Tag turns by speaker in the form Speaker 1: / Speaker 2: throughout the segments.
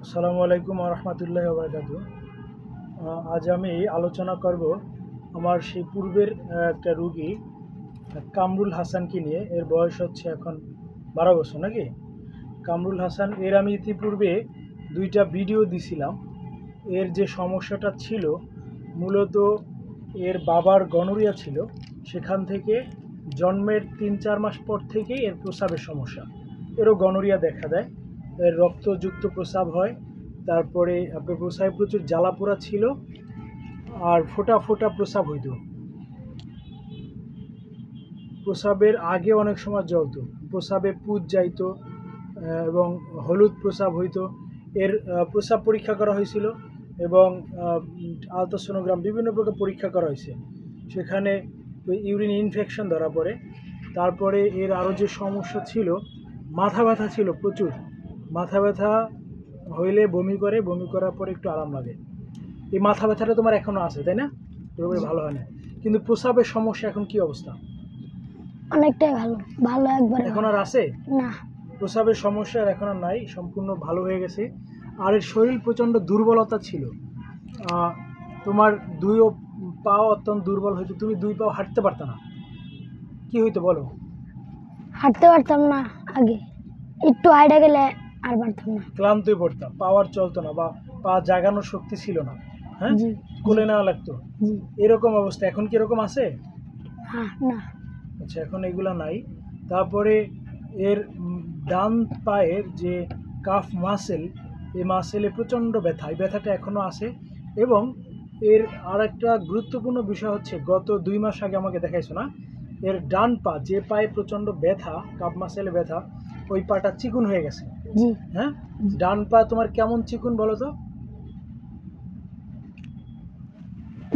Speaker 1: আসসালামু আলাইকুম ওয়া রাহমাতুল্লাহি ওয়া বারাকাতুহু। আজ আমি আলোচনা করব আমার সেই পূর্বের একটা রোগী কামরুল হাসানকে নিয়ে। এর বয়স হচ্ছে এখন 12 বছর নাকি? কামরুল হাসান এর আমি ইতিপূর্বে 2টা ভিডিও দিছিলাম। এর যে সমস্যাটা ছিল মূলত এর বাবার গনোরিয়া ছিল, সেখান থেকে জন্মের 3-4 মাস পর থেকেই এর প্রস্রাবের সমস্যা। এরও গনোরিয়া দেখা দেয়, এর রক্তযুক্ত প্রস্রাব হয়, তারপরে আপনার প্রস্রাবে প্রচুর জ্বালাপোড়া ছিল আর ফোঁটা ফোঁটা প্রস্রাব হইতো। প্রস্রাবের আগে অনেক সময় জ্বলতো, প্রস্রাবে পুঁজ যাইতো এবং হলুদ প্রস্রাব হইতো। এর প্রস্রাব পরীক্ষা করা হয়েছিল এবং আলট্রাসোনোগ্রাম বিভিন্ন প্রকার পরীক্ষা করা হয়েছে, সেখানে ইউরিন ইনফেকশন ধরা পড়ে। তারপরে এর আরও যে সমস্যা ছিল, মাথা ব্যথা ছিল প্রচুর। মাথা ব্যথা হইলে বমি করে, বমি করার পরে একটু আরাম লাগে। এই মাথা ব্যথাটা তোমার এখনও আছে, তাই না? পুরোপুরি ভালো হয় না, কিন্তু প্রস্রাবের সমস্যা এখন কি অবস্থা?
Speaker 2: অনেকটাই ভালো, ভালো একবার
Speaker 1: এখন আর আছে
Speaker 2: না,
Speaker 1: প্রস্রাবের সমস্যা আর এখন আর নাই, সম্পূর্ণ ভালো হয়ে গেছে। আর এর শরীর প্রচণ্ড দুর্বলতা ছিল, তোমার 2 পাও অত্যন্ত দুর্বল হইতো, তুমি 2 পাও হাঁটতে পারত না। কি হইতো বলো?
Speaker 2: হাঁটতে পারতাম না, আগে একটু হাইটে গেলে আর পারতাম না,
Speaker 1: ক্লান্ত হয়ে পড়তাম, পাওয়ার চলতো না বা পা জাগানোর শক্তি ছিল না, হ্যাঁ,
Speaker 2: জি
Speaker 1: কোলে নেওয়া লাগতো,
Speaker 2: জি
Speaker 1: এরকম অবস্থা। এখন কি এরকম আছে?
Speaker 2: হ্যাঁ না,
Speaker 1: আচ্ছা, এখন এগুলা নাই। তারপরে এর ডান পায়ের যে কাফ মাসেল, এই মাসেলে প্রচণ্ড ব্যথা, এই ব্যথাটা এখনও আছে। এবং এর আর একটা গুরুত্বপূর্ণ বিষয় হচ্ছে, গত 2 মাস আগে আমাকে দেখাইছো না, এর ডান পা, যে পায়ে প্রচণ্ড ব্যথা, কাফ মাসেলে ব্যথা, ওই পাটা চিকুন হয়ে গেছে।
Speaker 2: জি
Speaker 1: হ্যাঁ, ডান পা তোমার কেমন চিকুন বলো তো?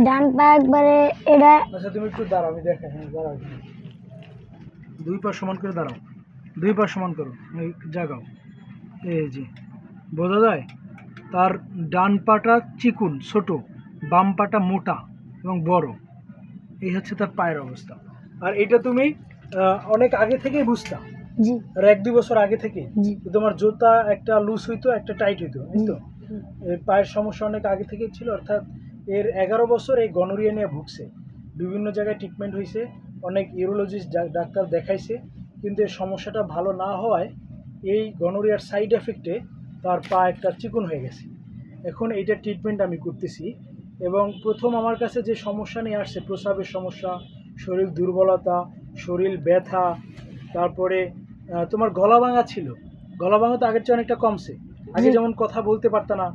Speaker 2: ডান পা একবারে এটা।
Speaker 1: আচ্ছা, তুমি একটু দাঁড়াও, আমি দেখাই। হ্যাঁ, দাঁড়াও, 2 পা সমান করে দাঁড়াও, 2 পা সমান করো, এই জাগাও, এই যে বোঝা যায়। তার ডান পাটা চিকুন ছোট, বাম পাটা মোটা এবং বড়, এই হচ্ছে তার পায়ের অবস্থা। আর এটা তুমি অনেক আগে থেকেই বুঝতা,
Speaker 2: জি
Speaker 1: আর 1-2 বছর আগে থেকে
Speaker 2: জি
Speaker 1: তোমার জুতা একটা লুজ হইতো, একটা টাইট হইতো, এই তো। এই পায়ের সমস্যা অনেক আগে থেকেই ছিল, অর্থাৎ এর 11 বছর এই গনোরিয়া নিয়ে ভুগছে। বিভিন্ন জায়গায় ট্রিটমেন্ট হয়েছে, অনেক ইউরোলজিস্ট ডাক্তার দেখাইছে, কিন্তু এর সমস্যাটা ভালো না হওয়ায় এই গনোরিয়ার সাইড এফেক্টে তার পা একটা চিকুন হয়ে গেছে। এখন এইটা ট্রিটমেন্ট আমি করতেছি। এবং প্রথম আমার কাছে যে সমস্যা নিয়ে আসছে, প্রস্রাবের সমস্যা, শরীর দুর্বলতা, শরীর ব্যথা, তারপরে তোমার গলা ভাঙা ছিল। গলা ভাঙা তো আগের চেয়ে অনেকটা কমছে। আগে যেমন কথা বলতে পারতো না,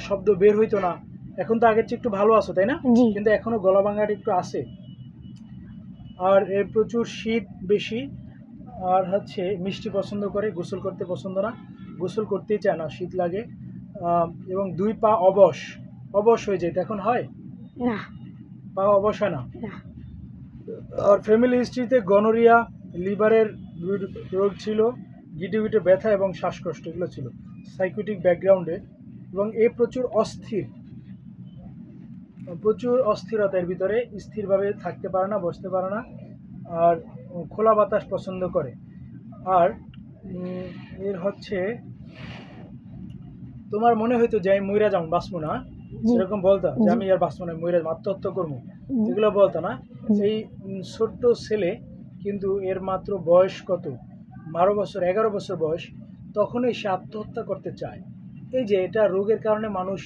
Speaker 1: শব্দ বের হইতো না, এখন তো আগের চেয়ে একটু ভালো আছো, তাই না?
Speaker 2: জি
Speaker 1: কিন্তু এখনো গলা ভাঙাটা একটু আছে। আর এর প্রচুর শীত বেশি, আর হচ্ছে মিষ্টি পছন্দ করে, গোসল করতে পছন্দ না, গোসল করতেই চায় না, শীত লাগে। এবং 2 পা অবশ হয়ে যেত, এখন হয়
Speaker 2: না
Speaker 1: পা অবশ হয় না।
Speaker 2: না
Speaker 1: আর ফ্যামিলি হিস্ট্রিতে গনোরিয়া, লিভারের রোগ ছিল, গিটে গিটে ব্যথা এবং শ্বাসকষ্ট, এগুলো ছিল সাইকোটিক ব্যাকগ্রাউন্ডে। এবং এ প্রচুর অস্থিরতার ভিতরে, স্থিরভাবে থাকতে পারে না, বসতে পারে না, আর খোলা বাতাস পছন্দ করে। আর এর হচ্ছে তোমার মনে হইতো যে আমি মইরা যাম, বাঁচবো না,
Speaker 2: জি
Speaker 1: এরকম বলতো যে আমি আর বাঁচবো না, মইরা আত্মহত্যা করবো, এগুলো বলতো না। এই ছোট্ট ছেলে, কিন্তু এর মাত্র বয়স কত, 12 বছর, 11 বছর বয়স, তখনই সে আত্মহত্যা করতে চায়। এই যে এটা রোগের কারণে মানুষ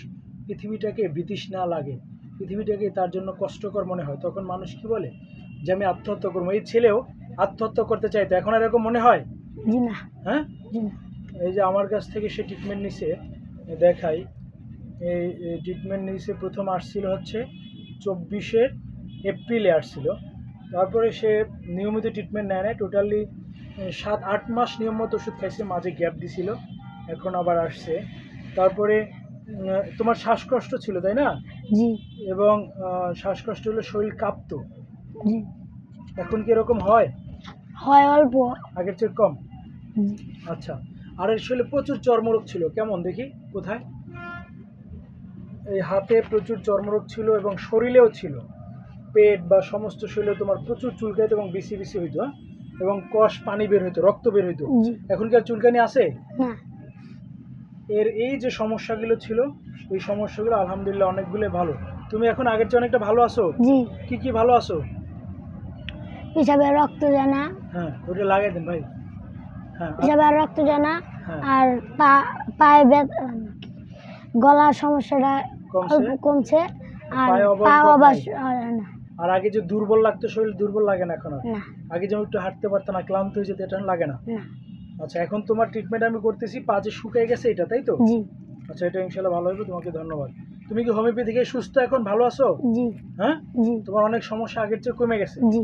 Speaker 1: পৃথিবীটাকে বিতৃষ্ণা লাগে, পৃথিবীটাকে তার জন্য কষ্টকর মনে হয়, তখন মানুষ কি বলে যে আমি আত্মহত্যা করবো। এই ছেলেও আত্মহত্যা করতে চাইতো, এখন আর এরকম মনে হয়?
Speaker 2: জি না
Speaker 1: হ্যাঁ,
Speaker 2: জি না
Speaker 1: এই যে আমার কাছ থেকে সে ট্রিটমেন্ট নিছে, দেখাই। এই ট্রিটমেন্ট নিয়েছে, প্রথম আসছিল হচ্ছে 24শে এপ্রিলে আসছিল। তারপরে সে নিয়মিত ট্রিটমেন্ট নেয় না, টোটালি 7-8 মাস নিয়মিত ওষুধ খাইছে, মাঝে গ্যাপ দিছিল, এখন আবার আসছে। তারপরে তোমার শ্বাসকষ্ট ছিল, তাই না?
Speaker 2: জি
Speaker 1: এবং শ্বাসকষ্ট হলে শরীর কাঁপতো,
Speaker 2: জি
Speaker 1: এখন কি এরকম হয়?
Speaker 2: হয় অল্প।
Speaker 1: আগের চেয়ে কম?
Speaker 2: জি
Speaker 1: আচ্ছা। আর এর শরীরে প্রচুর চর্মরোগ ছিল, কেমন দেখি, কোথায়? এই হাতে প্রচুর চর্মরোগ ছিল এবং শরীরেও ছিল, পেট বা সমস্ত শরীরে তোমার প্রচুর চুলকাইতো এবং বেশি বেশি হইতো, এবং কষ পানি বের হইতো, রক্ত বের হইতো।
Speaker 2: জি
Speaker 1: এখন কি আর চুলকানি আছে?
Speaker 2: না
Speaker 1: এর এই যে সমস্যাগুলো ছিল, এই সমস্যাগুলো আলহামদুলিল্লাহ অনেকগুলো ভালো। তুমি এখন আগের চেয়ে অনেকটা ভালো আছো?
Speaker 2: জি।
Speaker 1: কি কি ভালো আছো?
Speaker 2: হিসাবে রক্ত যায় না,
Speaker 1: হ্যাঁ, ওটা লাগাই দেন ভাই। হ্যাঁ
Speaker 2: হিসাবে আর রক্ত যায় না,
Speaker 1: হ্যাঁ।
Speaker 2: আর পায়ে গলার সমস্যাটা
Speaker 1: কমছে?
Speaker 2: অল্প কমছে, আর
Speaker 1: পায়ে অবশ
Speaker 2: পা
Speaker 1: বোধ
Speaker 2: অবাস
Speaker 1: নাই?
Speaker 2: হয় না।
Speaker 1: আর আগে যে দুর্বল লাগতো, শরীর দুর্বল লাগে না এখন আর?
Speaker 2: না
Speaker 1: আগে যেমন একটু হাঁটতে পারতো না, ক্লান্ত হয়ে যেত, এটা লাগে না?
Speaker 2: না।
Speaker 1: আচ্ছা, এখন তোমার ট্রিটমেন্ট আমি করতেছি, পা যে শুকিয়ে গেছে এটা, তাই তো?
Speaker 2: জি
Speaker 1: আচ্ছা, এটা ইনশাল্লাহ ভালো হবে। তোমাকে ধন্যবাদ। তুমি কি হোমিওপ্যাথি থেকে সুস্থ এখন ভালো আছো?
Speaker 2: জি
Speaker 1: হ্যাঁ,
Speaker 2: জি
Speaker 1: তোমার অনেক সমস্যা আগের চেয়ে কমে গেছে?
Speaker 2: জি।